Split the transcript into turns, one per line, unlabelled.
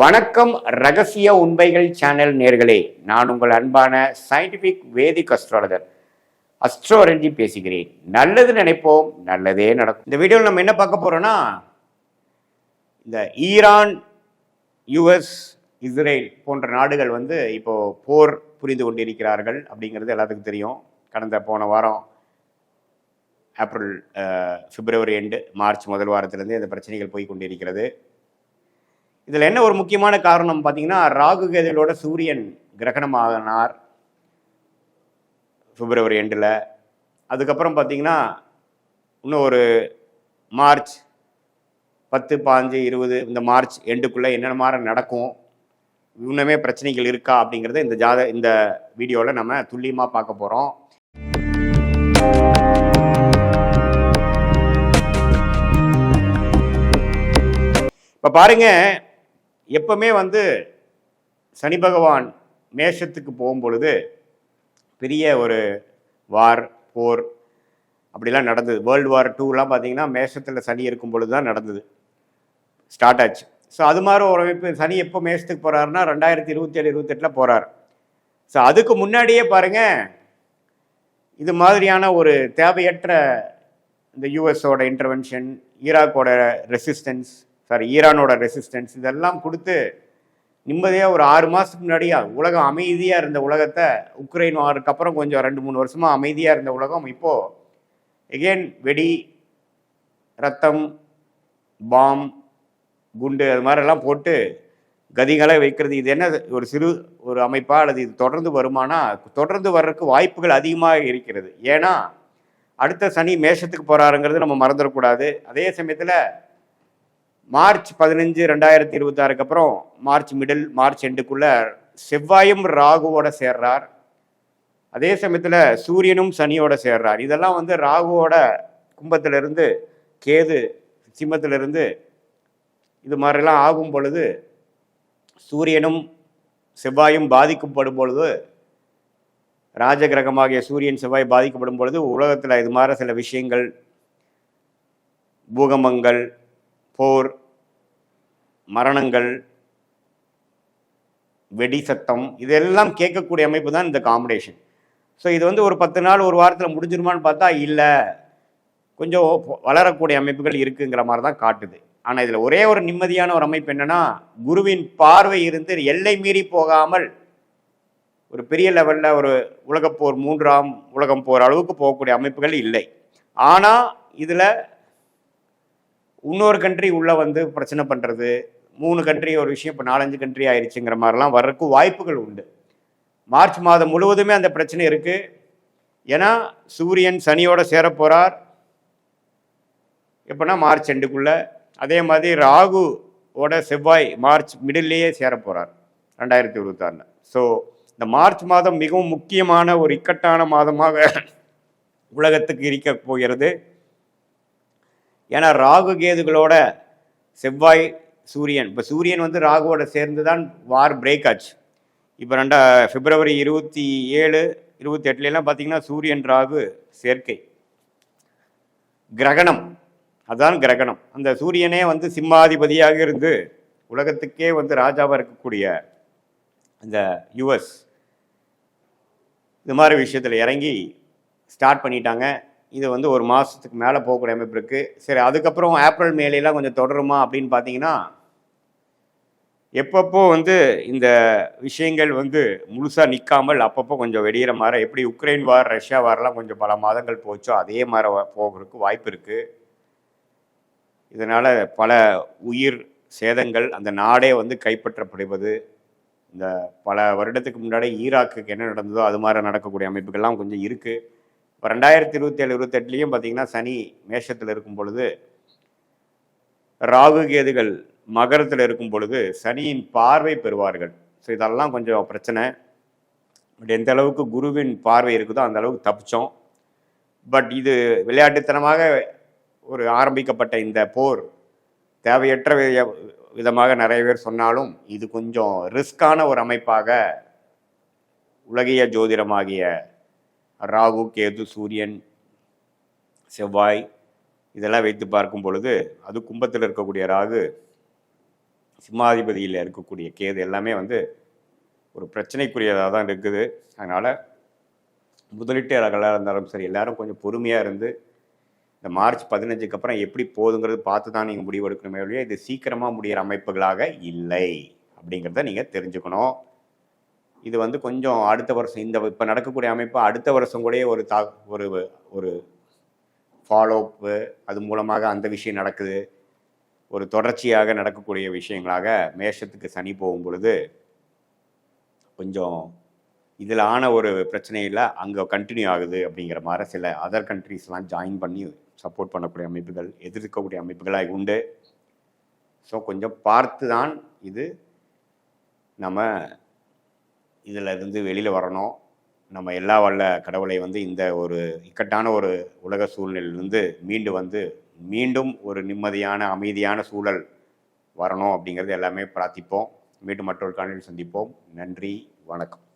வணக்கம். ரகசிய உண்மைகள் சேனல் நேர்களே, நான் உங்கள் அன்பான சயின்டிபிக் வேதிக் அஸ்ட்ராலஜர் அஸ்ட்ரோரஞ்சி பேசுகிறேன். நல்லது நினைப்போம், நல்லதே நடக்கும். இந்த வீடியோவில் நம்ம என்ன பார்க்க போறோம்னா, இந்த ஈரான், யுஎஸ், இஸ்ரேல் போன்ற நாடுகள் இப்போ போர் புரிந்து கொண்டிருக்கிறார்கள் அப்படிங்கிறது எல்லாத்துக்கும் தெரியும். போன வாரம் ஏப்ரல், பிப்ரவரி எண்டு, மார்ச் முதல் வாரத்திலிருந்து இந்த பிரச்சனைகள் போய் கொண்டிருக்கிறது. இதில் என்ன ஒரு முக்கியமான காரணம் பார்த்தீங்கன்னா, ராகு கேதுகளோட சூரியன் கிரகணமானார் பிப்ரவரி எண்டில். அதுக்கப்புறம் பார்த்தீங்கன்னா இன்னும் ஒரு மார்ச் 10, 15, 20 இந்த மார்ச் எண்டுக்குள்ளே என்னென்ன மாதிரி நடக்கும், இன்னுமே பிரச்சனைகள் இருக்கா அப்படிங்கிறத இந்த வீடியோவில் நம்ம துல்லியமாக பார்க்க போகிறோம். இப்போ பாருங்க, எப்பவுமே சனி பகவான் மேஷத்துக்கு போகும்பொழுது பெரிய ஒரு போர் அப்படிலாம் நடந்தது. வேர்ல்டு வார் 2லாம் பார்த்தீங்கன்னா மேஷத்தில் சனி இருக்கும் பொழுது தான் நடந்தது, ஸ்டார்ட் ஆச்சு. ஸோ அது மாதிரி ஒரு அமைப்பு. சனி எப்போ மேஷத்துக்கு போகிறாருன்னா 2027, 28 போகிறார். ஸோ அதுக்கு முன்னாடியே பாருங்கள், இது மாதிரியான ஒரு தேவையற்ற இந்த யூஎஸோட இன்டர்வென்ஷன், ஈரானோட ரெசிஸ்டன்ஸ் இதெல்லாம் கொடுத்து நிம்மதியாக ஒரு 6 மாதத்துக்கு முன்னாடியாக உலகம் அமைதியாக இருந்த உலகத்தை, உக்ரைன் வாருக்கு அப்புறம் கொஞ்சம் 2-3 வருஷமாக அமைதியாக இருந்த உலகம் இப்போது எகெயின் வெடி, ரத்தம், பாம், குண்டு அது மாதிரிலாம் போட்டு கதிகளை வைக்கிறது. இது என்ன ஒரு சிறு ஒரு அமைப்பா அல்லது இது தொடர்ந்து வருமானா? தொடர்ந்து வர்றதுக்கு வாய்ப்புகள் அதிகமாக இருக்கிறது. ஏன்னா அடுத்த சனி மேஷத்துக்கு போகிறாருங்கிறது நம்ம மறந்துடக்கூடாது. அதே சமயத்தில் மார்ச் 15, 2026 அப்புறம் மார்ச் எண்டுக்குள்ள செவ்வாயும் ராகுவோட சேர்றார். அதே சமயத்தில் சூரியனும் சனியோட சேர்றார். இதெல்லாம் ராகுவோட கும்பத்திலிருந்து, கேது சிம்மத்திலிருந்து இது மாதிரிலாம் ஆகும் பொழுது, சூரியனும் செவ்வாயும் பாதிக்கப்படும் பொழுது, ராஜகிரகமாகிய சூரியன் செவ்வாய் பாதிக்கப்படும் பொழுது உலகத்தில் இது மாதிரி சில விஷயங்கள், பூகம்பங்கள், போர், மரணங்கள், வெடி சத்தம் இதெல்லாம் கேட்கக்கூடிய அமைப்பு தான் இந்த காம்பினேஷன். ஸோ இது ஒரு 10 நாள், ஒரு வாரத்தில் முடிஞ்சிருமான்னு பார்த்தா இல்லை, கொஞ்சம் வளரக்கூடிய அமைப்புகள் இருக்குங்கிற மாதிரி தான் காட்டுது. ஆனால் இதில் ஒரே ஒரு நிம்மதியான ஒரு அமைப்பு என்னன்னா, குருவின் பார்வை இருந்து எல்லை மீறி போகாமல் ஒரு பெரிய லெவலில் ஒரு உலகப்போர், 3ஆம் உலகம் போர் அளவுக்கு போகக்கூடிய அமைப்புகள் இல்லை. ஆனால் இதில் இன்னொரு கண்ட்ரி உள்ளே பிரச்சனை பண்ணுறது, 3 கண்ட்ரி ஒரு விஷயம், இப்போ 4-5 கண்ட்ரி ஆயிடுச்சுங்கிற மாதிரிலாம் வர்றதுக்கு வாய்ப்புகள் உண்டு. மார்ச் மாதம் முழுவதுமே அந்த பிரச்சனை இருக்குது. ஏன்னா சூரியன் சனியோட சேர போகிறார் எப்போனா மார்ச் எண்டுக்குள்ளே. அதே மாதிரி ராகுவோட செவ்வாய் மார்ச் மிடில்லையே சேர போகிறார் 2026. ஸோ இந்த மார்ச் மாதம் மிகவும் முக்கியமான ஒரு இக்கட்டான மாதமாக உலகத்துக்கு இருக்க போகிறது. ஏன்னா ராகு கேதுகளோட செவ்வாய், சூரியன், இப்போ சூரியன் ராகுவோட சேர்ந்து தான் வார் பிரேக் ஆச்சு. இப்போ பிப்ரவரி 27, 28 பார்த்தீங்கன்னா சூரியன் ராகு சேர்க்கை, கிரகணம். அதுதான் கிரகணம். அந்த சூரியனே சிம்மாதிபதியாக இருந்து உலகத்துக்கே ராஜாவாக இருக்கக்கூடிய அந்த யுஎஸ் இது மாதிரி விஷயத்தில் இறங்கி ஸ்டார்ட் பண்ணிட்டாங்க. இது ஒரு மாதத்துக்கு மேலே போகக்கூடிய அமைப்பு இருக்குது. சரி, அதுக்கப்புறம் ஏப்ரல் மேலாம் கொஞ்சம் தொடருமா அப்படின்னு பார்த்தீங்கன்னா, எப்பப்போ இந்த விஷயங்கள் முழுசாக நிற்காமல் அப்பப்போ கொஞ்சம் வெடிகிற மாதிரி, எப்படி உக்ரைன் வார், ரஷ்யா வார்லாம் கொஞ்சம் பல மாதங்கள் போச்சோ அதே மாதிரி போகிறதுக்கு வாய்ப்பு இருக்குது. இதனால் பல உயிர் சேதங்கள், அந்த நாடே கைப்பற்றப்படுவது, இந்த பல வருடத்துக்கு முன்னாடி ஈராக்குக்கு என்ன நடந்ததோ அது மாதிரி நடக்கக்கூடிய அமைப்புகள்லாம் கொஞ்சம் இருக்குது. இப்போ 2027, 28 பார்த்தீங்கன்னா சனி மேஷத்தில் இருக்கும் பொழுது, ராகு கேதுகள் மகரத்தில் இருக்கும் பொழுது சனியின் பார்வை பெறுவார்கள். ஸோ இதெல்லாம் கொஞ்சம் பிரச்சனை. பட் எந்த அளவுக்கு குருவின் பார்வை இருக்குதோ அந்த அளவுக்கு தப்பிச்சோம். பட் இது விளையாட்டுத்தனமாக ஒரு ஆரம்பிக்கப்பட்ட இந்த போர் தேவையற்ற விதமாக நிறைய பேர் சொன்னாலும், இது கொஞ்சம் ரிஸ்கான ஒரு அமைப்பாக உலகிய ஜோதிடமாகிய ராகு, கேது, சூரியன், செவ்வாய் இதெல்லாம் வைத்து பார்க்கும் பொழுது, அது கும்பத்தில் இருக்கக்கூடிய ராகு சிம்மாதிபதியில் இருக்கக்கூடிய கேது எல்லாமே வந்து ஒரு பிரச்சனைக்குரியதாக தான் இருக்குது. அதனால் முதலீட்டாளர்களாக இருந்தாலும் சரி, எல்லாரும் கொஞ்சம் பொறுமையாக இருந்து இந்த மார்ச் 15க்கு அப்புறம் எப்படி போகுதுங்கிறது பார்த்து தான் நீங்கள் முடிவெடுக்கணுமே ஒழிய இது சீக்கிரமாக முடிகிற அமைப்புகளாக இல்லை அப்படிங்கிறத நீங்கள் தெரிஞ்சுக்கணும். இது வந்து கொஞ்சம் அடுத்த வருஷம் இந்த இப்போ நடக்கக்கூடிய அமைப்பு அடுத்த வருஷம் கூட ஒரு ஒரு ஃபாலோஅப்பு, அது மூலமாக அந்த விஷயம் நடக்குது, ஒரு தொடர்ச்சியாக நடக்கக்கூடிய விஷயங்களாக மேஷத்துக்கு சனி போகும் பொழுது கொஞ்சம் இதில் ஆன ஒரு பிரச்சனையில் அங்கே கண்டினியூ ஆகுது அப்படிங்கிற மாதிரி சில அதர் கண்ட்ரீஸ்லாம் ஜாயின் பண்ணி சப்போர்ட் பண்ணக்கூடிய அமைப்புகள், எதிர்க்கக்கூடிய அமைப்புகளாக உண்டு. ஸோ கொஞ்சம் பார்த்து தான் இது நம்ம இதில் இருந்து வெளியில் வரணும். நம்ம எல்லா வல்ல கடவுளை வந்து இந்த ஒரு இக்கட்டான ஒரு உலக சூழ்நிலையிலிருந்து மீண்டும் ஒரு நிம்மதியான அமைதியான சூழல் வரணும் அப்படிங்கிறது எல்லாமே பிரார்த்திப்போம். மீண்டும் மற்றொரு காணொளியில் சந்திப்போம். நன்றி, வணக்கம்.